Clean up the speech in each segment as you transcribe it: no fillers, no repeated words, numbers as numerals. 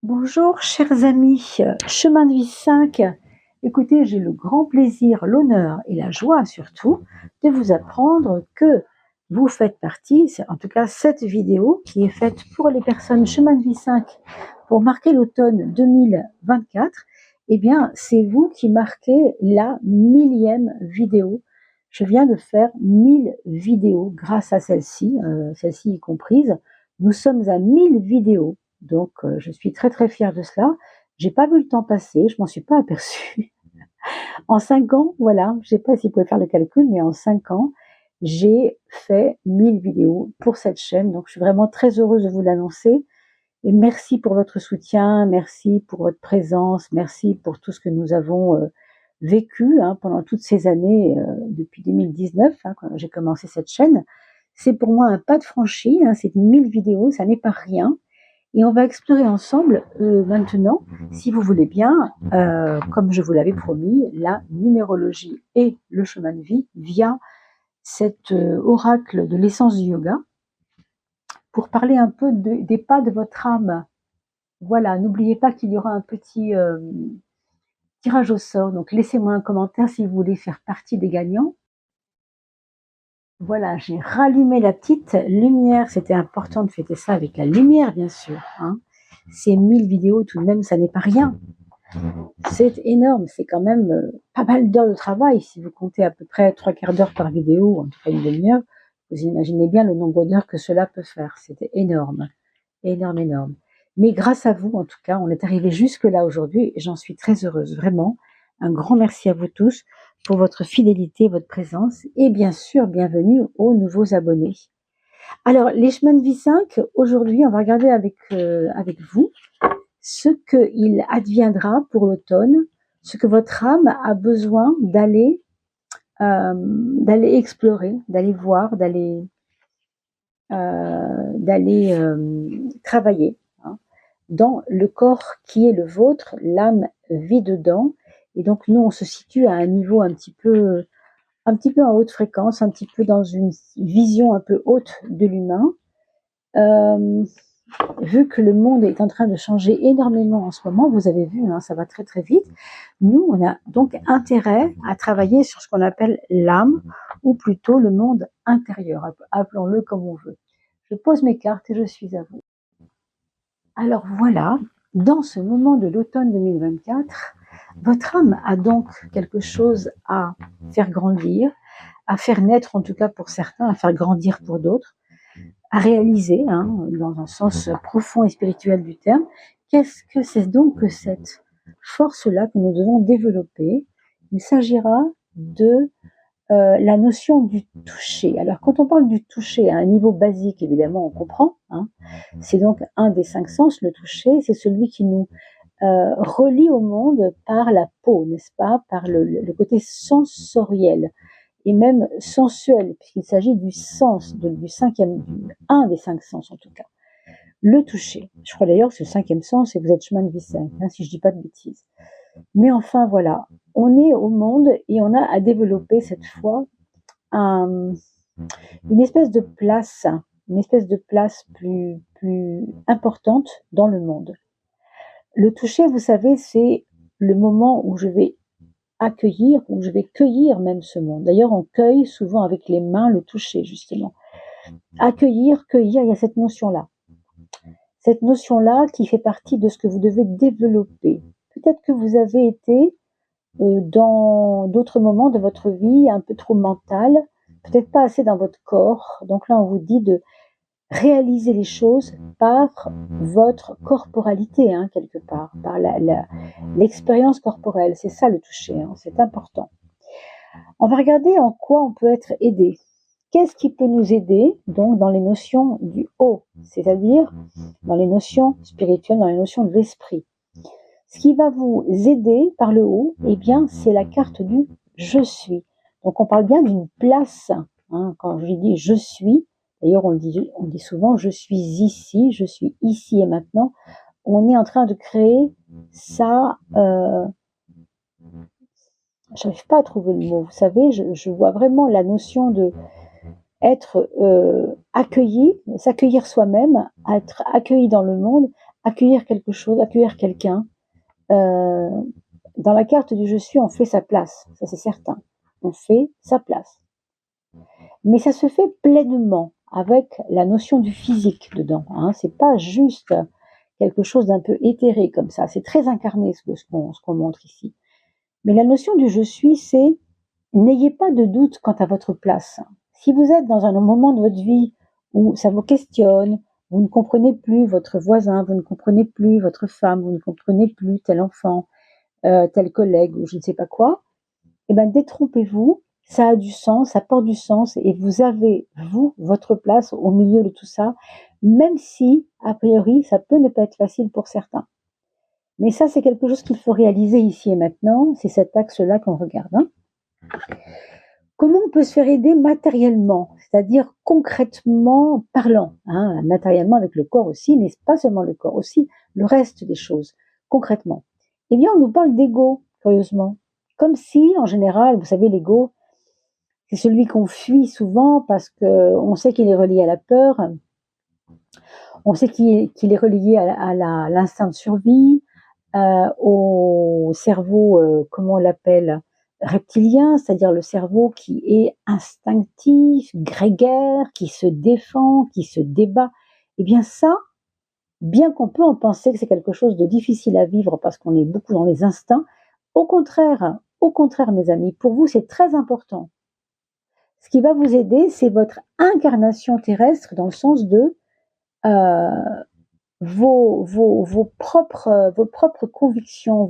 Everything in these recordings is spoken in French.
Bonjour chers amis, Chemin de vie 5. Écoutez, j'ai le grand plaisir, l'honneur et la joie surtout de vous apprendre que vous faites partie, c'est en tout cas cette vidéo qui est faite pour les personnes Chemin de vie 5 pour marquer l'automne 2024, eh bien c'est vous qui marquez la 1000e vidéo. Je viens de faire 1000 vidéos grâce à celle-ci, celle-ci y comprise. Nous sommes à 1000 vidéos. Donc, je suis très très fière de cela. J'ai pas vu le temps passer, je m'en suis pas aperçue. En 5 ans, voilà, je sais pas si vous pouvez faire le calcul, mais en 5 ans, j'ai fait 1000 vidéos pour cette chaîne. Donc, je suis vraiment très heureuse de vous l'annoncer. Et merci pour votre soutien, merci pour votre présence, merci pour tout ce que nous avons vécu pendant toutes ces années, depuis 2019, quand j'ai commencé cette chaîne. C'est pour moi un pas de franchi, c'est 1000 vidéos, ça n'est pas rien. Et on va explorer ensemble maintenant, si vous voulez bien, comme je vous l'avais promis, la numérologie et le chemin de vie via cet oracle de l'essence du yoga, pour parler un peu des pas de votre âme. Voilà, n'oubliez pas qu'il y aura un petit tirage au sort, donc laissez-moi un commentaire si vous voulez faire partie des gagnants. Voilà, j'ai rallumé la petite lumière, c'était important de fêter ça avec la lumière bien sûr. Ces 1000 vidéos tout de même, ça n'est pas rien. C'est énorme, c'est quand même pas mal d'heures de travail. Si vous comptez à peu près 3/4 d'heure par vidéo, en tout cas une demi-heure, vous imaginez bien le nombre d'heures que cela peut faire. C'était énorme, énorme, énorme. Mais grâce à vous, en tout cas, on est arrivé jusque là aujourd'hui et j'en suis très heureuse, vraiment. Un grand merci à vous tous pour votre fidélité, votre présence et bien sûr, bienvenue aux nouveaux abonnés. Alors, les chemins de vie 5, aujourd'hui, on va regarder avec vous ce qu'il adviendra pour l'automne, ce que votre âme a besoin d'aller explorer, d'aller voir, d'aller travailler dans le corps qui est le vôtre. L'âme vit dedans et donc nous on se situe à un niveau un petit peu en haute fréquence, un petit peu dans une vision un peu haute de l'humain. Vu que le monde est en train de changer énormément en ce moment, vous avez vu, ça va très très vite, nous on a donc intérêt à travailler sur ce qu'on appelle l'âme, ou plutôt le monde intérieur, appelons-le comme on veut. Je pose mes cartes et je suis à vous. Alors voilà, dans ce moment de l'automne 2024, votre âme a donc quelque chose à faire grandir, à faire naître en tout cas pour certains, à faire grandir pour d'autres, à réaliser, dans un sens profond et spirituel du terme. Qu'est-ce que c'est donc que cette force-là que nous devons développer? Il s'agira de la notion du toucher. Alors quand on parle du toucher à un niveau basique, évidemment on comprend, c'est donc un des 5 sens, le toucher, c'est celui qui nous relie au monde par la peau, n'est-ce pas, par le côté sensoriel et même sensuel, puisqu'il s'agit du sens, un des 5 sens en tout cas, le toucher. Je crois d'ailleurs que c'est le 5e sens et vous êtes chemin de vie 5, si je dis pas de bêtises. Mais enfin voilà, on est au monde et on a à développer cette fois une espèce de place, plus importante dans le monde. Le toucher, vous savez, c'est le moment où je vais accueillir, où je vais cueillir même ce monde. D'ailleurs, on cueille souvent avec les mains le toucher, justement. Accueillir, cueillir, il y a cette notion-là. Cette notion-là qui fait partie de ce que vous devez développer. Peut-être que vous avez été dans d'autres moments de votre vie un peu trop mental, peut-être pas assez dans votre corps. Donc là, on vous dit de réaliser les choses par votre corporalité, quelque part, par l'expérience corporelle. C'est ça le toucher, c'est important. On va regarder en quoi on peut être aidé. Qu'est-ce qui peut nous aider donc dans les notions du haut, c'est-à-dire dans les notions spirituelles, dans les notions de l'esprit. Ce qui va vous aider par le haut, eh bien, c'est la carte du je suis. Donc on parle bien d'une place. Quand je dis je suis, d'ailleurs on dit souvent je suis ici et maintenant. On est en train de créer ça. J'arrive pas à trouver le mot. Vous savez, je vois vraiment la notion de être accueilli, s'accueillir soi-même, être accueilli dans le monde accueillir quelque chose, accueillir quelqu'un. Dans la carte du je suis, on fait sa place, ça c'est certain. On fait sa place. Mais ça se fait pleinement avec la notion du physique dedans. Hein. C'est pas juste quelque chose d'un peu éthéré comme ça. C'est très incarné ce qu'on montre ici. Mais la notion du je suis, c'est n'ayez pas de doute quant à votre place. Si vous êtes dans un moment de votre vie où ça vous questionne, vous ne comprenez plus votre voisin, vous ne comprenez plus votre femme, vous ne comprenez plus tel enfant, tel collègue ou je ne sais pas quoi, eh ben détrompez-vous, ça a du sens, ça porte du sens et vous avez, vous, votre place au milieu de tout ça, même si, a priori, ça peut ne pas être facile pour certains. Mais ça, c'est quelque chose qu'il faut réaliser ici et maintenant, c'est cet axe-là qu'on regarde. Hein. Comment on peut se faire aider matériellement, c'est-à-dire concrètement parlant, hein, matériellement avec le corps aussi, mais pas seulement le corps, aussi le reste des choses, concrètement. Eh bien, on nous parle d'ego, curieusement. Comme si, en général, vous savez, l'ego, c'est celui qu'on fuit souvent parce qu'on sait qu'il est relié à la peur, on sait qu'il est relié à l'instinct de survie, au cerveau, comment on l'appelle, reptilien, c'est-à-dire le cerveau qui est instinctif, grégaire, qui se défend, qui se débat. Eh bien ça, bien qu'on peut en penser que c'est quelque chose de difficile à vivre parce qu'on est beaucoup dans les instincts, au contraire, mes amis, pour vous, c'est très important. Ce qui va vous aider, c'est votre incarnation terrestre dans le sens de vos propres convictions,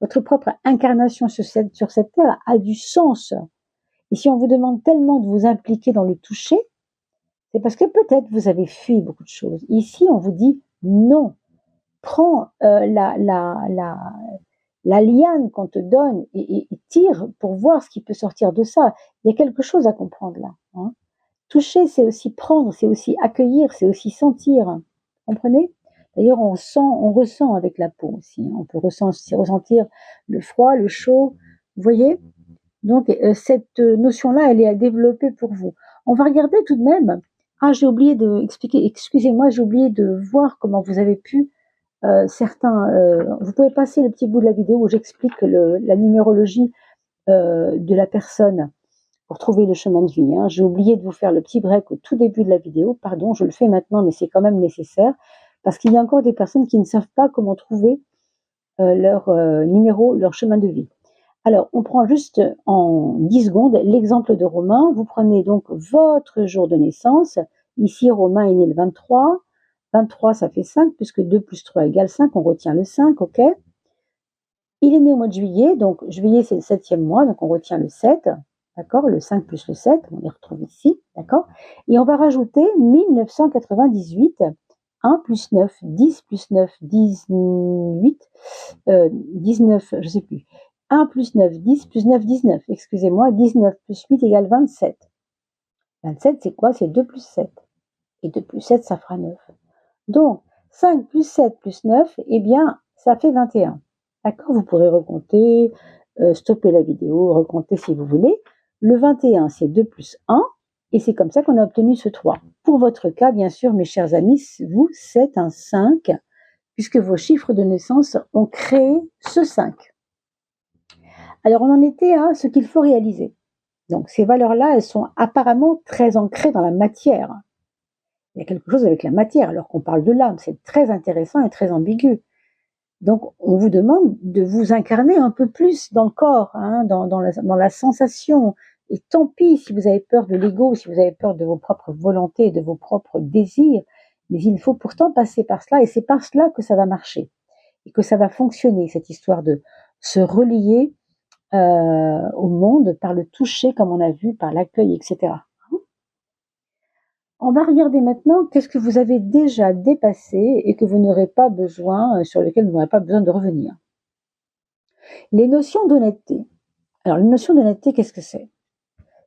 votre propre incarnation sur cette terre a du sens. Et si on vous demande tellement de vous impliquer dans le toucher, c'est parce que peut-être vous avez fui beaucoup de choses. Ici, on vous dit non. Prends la liane qu'on te donne et tire pour voir ce qui peut sortir de ça. Il y a quelque chose à comprendre là. Hein. Toucher, c'est aussi prendre, c'est aussi accueillir, c'est aussi sentir. Vous comprenez? D'ailleurs, on ressent avec la peau aussi. On peut ressentir le froid, le chaud. Vous voyez? Donc, cette notion-là, elle est à développer pour vous. On va regarder tout de même. Ah, j'ai oublié de expliquer. Excusez-moi, j'ai oublié de voir comment vous avez pu vous pouvez passer le petit bout de la vidéo où j'explique la numérologie de la personne pour trouver le chemin de vie. Hein. J'ai oublié de vous faire le petit break au tout début de la vidéo. Pardon, je le fais maintenant, mais c'est quand même nécessaire parce qu'il y a encore des personnes qui ne savent pas comment trouver leur numéro, leur chemin de vie. Alors, on prend juste en 10 secondes l'exemple de Romain. Vous prenez donc votre jour de naissance. Ici, Romain est né le 23. 23, ça fait 5, puisque 2 plus 3 égale 5. On retient le 5, ok? Il est né au mois de juillet. Donc, juillet, c'est le 7e mois. Donc, on retient le 7. D'accord? Le 5 plus le 7. On les retrouve ici. D'accord? Et on va rajouter 1998. 1 plus 9, 10 plus 9, 18, 19, je ne sais plus. 1 plus 9, 10 plus 9, 19. Excusez-moi, 19 plus 8 égale 27. 27, c'est quoi? C'est 2 plus 7. Et 2 plus 7, ça fera 9. Donc, 5 plus 7 plus 9, eh bien, ça fait 21. D'accord? Vous pourrez recompter, stopper la vidéo, recompter si vous voulez. Le 21, c'est 2 plus 1. Et c'est comme ça qu'on a obtenu ce 3. Pour votre cas, bien sûr, mes chers amis, vous, c'est un 5, puisque vos chiffres de naissance ont créé ce 5. Alors, on en était à ce qu'il faut réaliser. Donc, ces valeurs-là, elles sont apparemment très ancrées dans la matière. Il y a quelque chose avec la matière, alors qu'on parle de l'âme. C'est très intéressant et très ambigu. Donc, on vous demande de vous incarner un peu plus dans le corps, hein, dans la sensation. Et tant pis si vous avez peur de l'ego, si vous avez peur de vos propres volontés, de vos propres désirs, mais il faut pourtant passer par cela, et c'est par cela que ça va marcher, et que ça va fonctionner, cette histoire de se relier au monde par le toucher, comme on a vu, par l'accueil, etc. On va regarder maintenant qu'est-ce que vous avez déjà dépassé et que vous n'aurez pas besoin, sur lesquels vous n'aurez pas besoin de revenir. Les notions d'honnêteté. Alors, les notions d'honnêteté, qu'est-ce que c'est?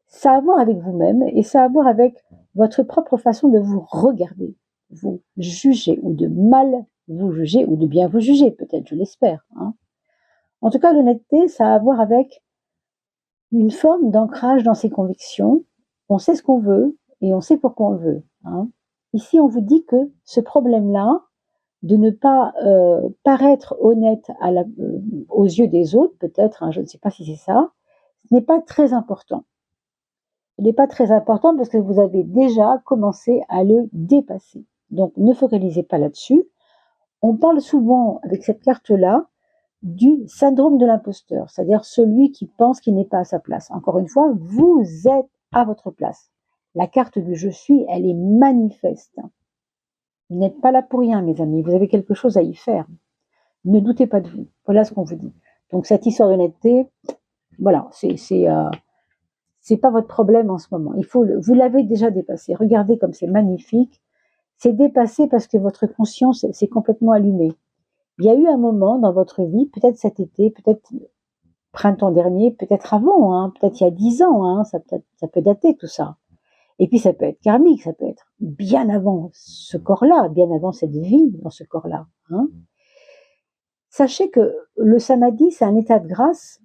Ça a à voir avec vous-même et ça a à voir avec votre propre façon de vous regarder, vous juger ou de mal vous juger ou de bien vous juger, peut-être, je l'espère. Hein. En tout cas, l'honnêteté, ça a à voir avec une forme d'ancrage dans ses convictions. On sait ce qu'on veut et on sait pourquoi on le veut. Hein. Ici, on vous dit que ce problème-là, de ne pas paraître honnête aux yeux des autres, peut-être, hein, je ne sais pas si c'est ça, ce n'est pas très important. Ce n'est pas très important parce que vous avez déjà commencé à le dépasser. Donc ne focalisez pas là-dessus. On parle souvent avec cette carte-là du syndrome de l'imposteur, c'est-à-dire celui qui pense qu'il n'est pas à sa place. Encore une fois, vous êtes à votre place. La carte du je suis, elle est manifeste. Vous n'êtes pas là pour rien, mes amis. Vous avez quelque chose à y faire. Ne doutez pas de vous. Voilà ce qu'on vous dit. Donc cette histoire d'honnêteté, voilà, c'est pas votre problème en ce moment. Vous l'avez déjà dépassé. Regardez comme c'est magnifique. C'est dépassé parce que votre conscience s'est complètement allumée. Il y a eu un moment dans votre vie, peut-être cet été, peut-être printemps dernier, peut-être avant, hein, peut-être il y a 10 ans, hein, ça peut dater tout ça. Et puis ça peut être karmique, ça peut être bien avant ce corps-là, bien avant cette vie dans ce corps-là. Hein. Sachez que le samadhi, c'est un état de grâce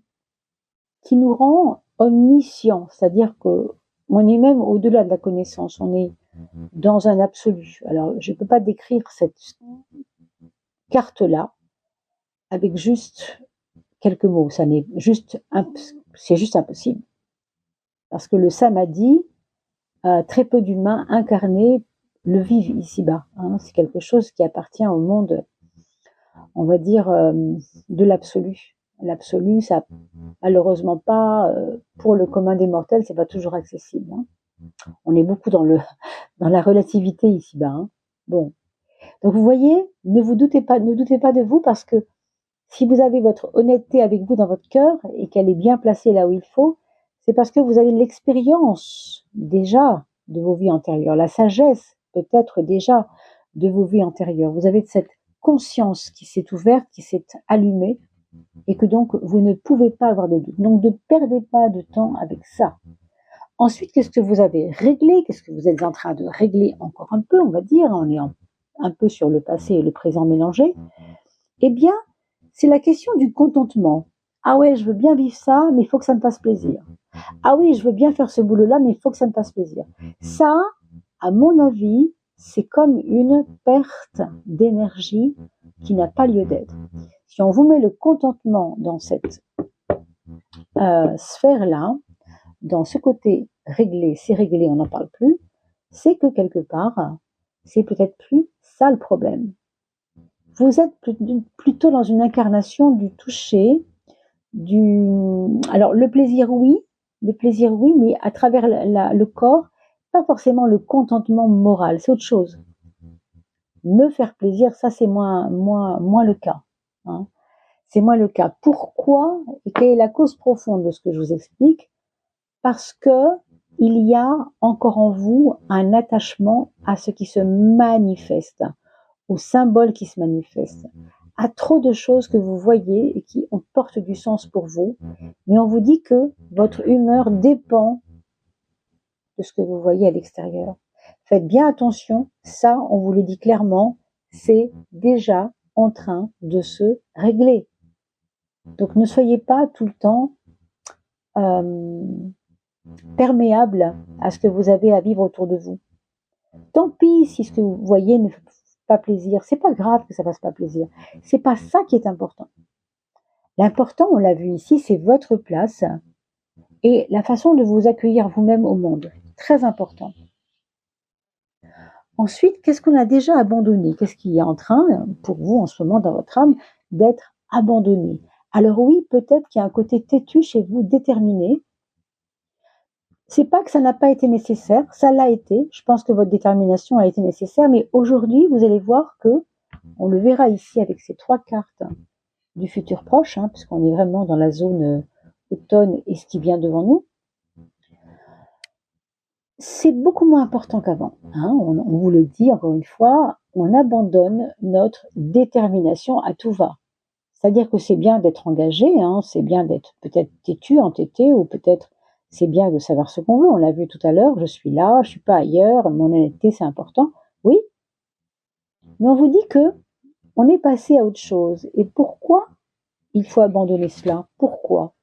qui nous rend omniscients, c'est-à-dire que on est même au-delà de la connaissance, on est dans un absolu. Alors, je ne peux pas décrire cette carte-là avec juste quelques mots, c'est juste impossible. Parce que le samadhi, très peu d'humains incarnés le vivent ici-bas. Hein. C'est quelque chose qui appartient au monde, on va dire, de l'absolu. L'absolu, ça, malheureusement pas, pour le commun des mortels, c'est pas toujours accessible. Hein. On est beaucoup dans la relativité ici-bas. Hein. Bon. Donc vous voyez, ne doutez pas de vous parce que si vous avez votre honnêteté avec vous dans votre cœur et qu'elle est bien placée là où il faut, c'est parce que vous avez l'expérience déjà de vos vies antérieures, la sagesse peut-être déjà de vos vies antérieures. Vous avez cette conscience qui s'est ouverte, qui s'est allumée et que donc vous ne pouvez pas avoir de doute. Donc ne perdez pas de temps avec ça. Ensuite, qu'est-ce que vous avez réglé? Qu'est-ce que vous êtes en train de régler encore un peu, on va dire, on est un peu sur le passé et le présent mélangé? Eh bien, c'est la question du contentement. Ah ouais, je veux bien vivre ça, mais il faut que ça me fasse plaisir. Ah oui, je veux bien faire ce boulot-là, mais il faut que ça me fasse plaisir. Ça, à mon avis, c'est comme une perte d'énergie qui n'a pas lieu d'être. Si on vous met le contentement dans cette sphère-là, dans ce côté réglé, c'est réglé, on n'en parle plus, c'est que quelque part, c'est peut-être plus ça le problème. Vous êtes plutôt dans une incarnation du toucher, alors le plaisir oui, mais à travers le corps, pas forcément le contentement moral, c'est autre chose. Me faire plaisir, ça c'est moins le cas. Hein. C'est moins le cas. Pourquoi et quelle est la cause profonde de ce que je vous explique? Parce que il y a encore en vous un attachement à ce qui se manifeste, au symbole qui se manifeste, à trop de choses que vous voyez et qui portent du sens pour vous, mais on vous dit que votre humeur dépend de ce que vous voyez à l'extérieur. Faites bien attention, ça, on vous le dit clairement, c'est déjà en train de se régler. Donc ne soyez pas tout le temps perméable à ce que vous avez à vivre autour de vous. Tant pis si ce que vous voyez ne fait pas plaisir, c'est pas grave que ça fasse pas plaisir. C'est pas ça qui est important. L'important, on l'a vu ici, c'est votre place et la façon de vous accueillir vous-même au monde. Très important. Ensuite, qu'est-ce qu'on a déjà abandonné? Qu'est-ce qui est en train, pour vous, en ce moment, dans votre âme, d'être abandonné? Alors oui, peut-être qu'il y a un côté têtu chez vous, déterminé. C'est pas que ça n'a pas été nécessaire, ça l'a été. Je pense que votre détermination a été nécessaire, mais aujourd'hui, vous allez voir que, on le verra ici avec ces 3 cartes du futur proche, hein, puisqu'on est vraiment dans la zone automne et ce qui vient devant nous, c'est beaucoup moins important qu'avant. Hein. On vous le dit encore une fois, on abandonne notre détermination à tout va. C'est-à-dire que c'est bien d'être engagé, hein, c'est bien d'être peut-être têtu, entêté, ou peut-être c'est bien de savoir ce qu'on veut. On l'a vu tout à l'heure, je suis là, je suis pas ailleurs, mon honnêteté c'est important. Oui, mais on vous dit que on est passé à autre chose. Et pourquoi il faut abandonner cela? Pourquoi?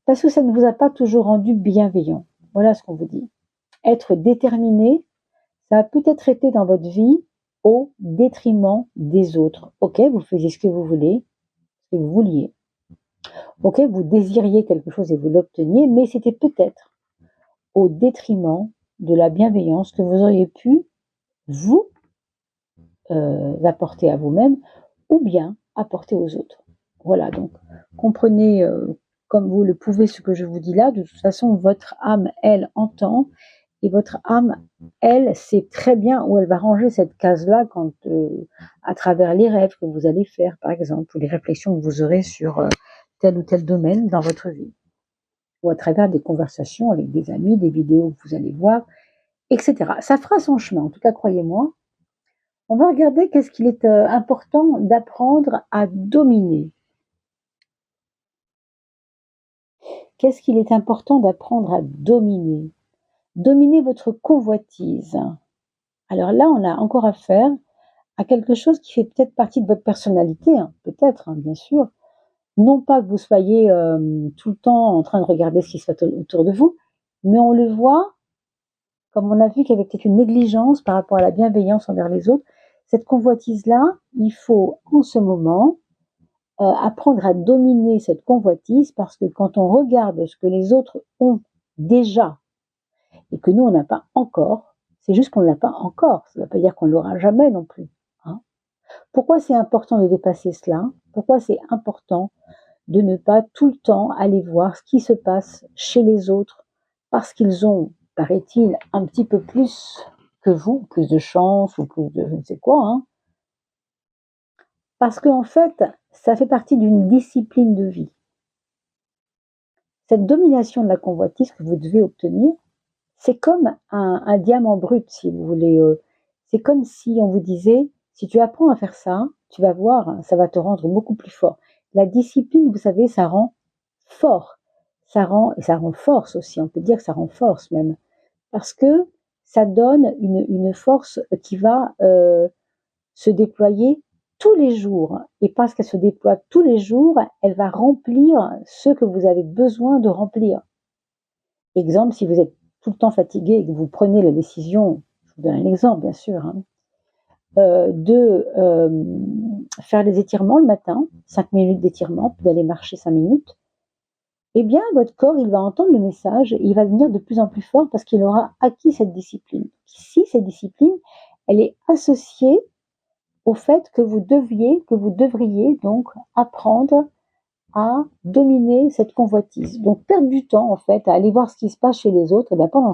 Parce que ça ne vous a pas toujours rendu bienveillant. Voilà ce qu'on vous dit. Être déterminé, ça a peut-être été dans votre vie au détriment des autres. Ok, vous faisiez ce que vous voulez, ce que vous vouliez. Ok, vous désiriez quelque chose et vous l'obteniez, mais c'était peut-être au détriment de la bienveillance que vous auriez pu vous apporter à vous-même ou bien apporter aux autres. Voilà, donc comprenez comme vous le pouvez ce que je vous dis là. De toute façon, votre âme, elle, entend, et votre âme, elle, sait très bien où elle va ranger cette case-là quand, à travers les rêves que vous allez faire, par exemple, ou les réflexions que vous aurez sur tel ou tel domaine dans votre vie, ou à travers des conversations avec des amis, des vidéos que vous allez voir, etc. Ça fera son chemin, en tout cas, croyez-moi. On va regarder qu'est-ce qu'il est important d'apprendre à dominer. Qu'est-ce qu'il est important d'apprendre à dominer? Dominer votre convoitise. Alors là, on a encore affaire à quelque chose qui fait peut-être partie de votre personnalité, hein, peut-être, hein, bien sûr. Non pas que vous soyez tout le temps en train de regarder ce qui se fait autour de vous, mais on le voit, comme on a vu qu'il y avait peut-être une négligence par rapport à la bienveillance envers les autres. Cette convoitise-là, il faut en ce moment apprendre à dominer cette convoitise, parce que quand on regarde ce que les autres ont déjà et que nous on n'a pas encore, c'est juste qu'on ne l'a pas encore, ça ne veut pas dire qu'on ne l'aura jamais non plus, hein. Pourquoi c'est important de dépasser cela? Pourquoi c'est important de ne pas tout le temps aller voir ce qui se passe chez les autres, parce qu'ils ont, paraît-il, un petit peu plus que vous, plus de chance ou plus de je ne sais quoi, hein. Parce qu'en fait, ça fait partie d'une discipline de vie. Cette domination de la convoitise que vous devez obtenir, c'est comme un diamant brut, si vous voulez. C'est comme si on vous disait, si tu apprends à faire ça, tu vas voir, ça va te rendre beaucoup plus fort. La discipline, vous savez, ça rend fort. Et ça rend force aussi, on peut dire que ça rend force même. Parce que ça donne une force qui va se déployer tous les jours. Et parce qu'elle se déploie tous les jours, elle va remplir ce que vous avez besoin de remplir. Exemple, si vous êtes tout le temps fatigué et que vous prenez la décision, je vous donne un exemple bien sûr, hein, de faire des étirements le matin, 5 minutes d'étirement, puis d'aller marcher 5 minutes, eh bien votre corps, il va entendre le message et il va devenir de plus en plus fort parce qu'il aura acquis cette discipline. Si cette discipline, elle est associée au fait que vous devriez donc apprendre à dominer cette convoitise. Donc perdre du temps en fait à aller voir ce qui se passe chez les autres, et bien pendant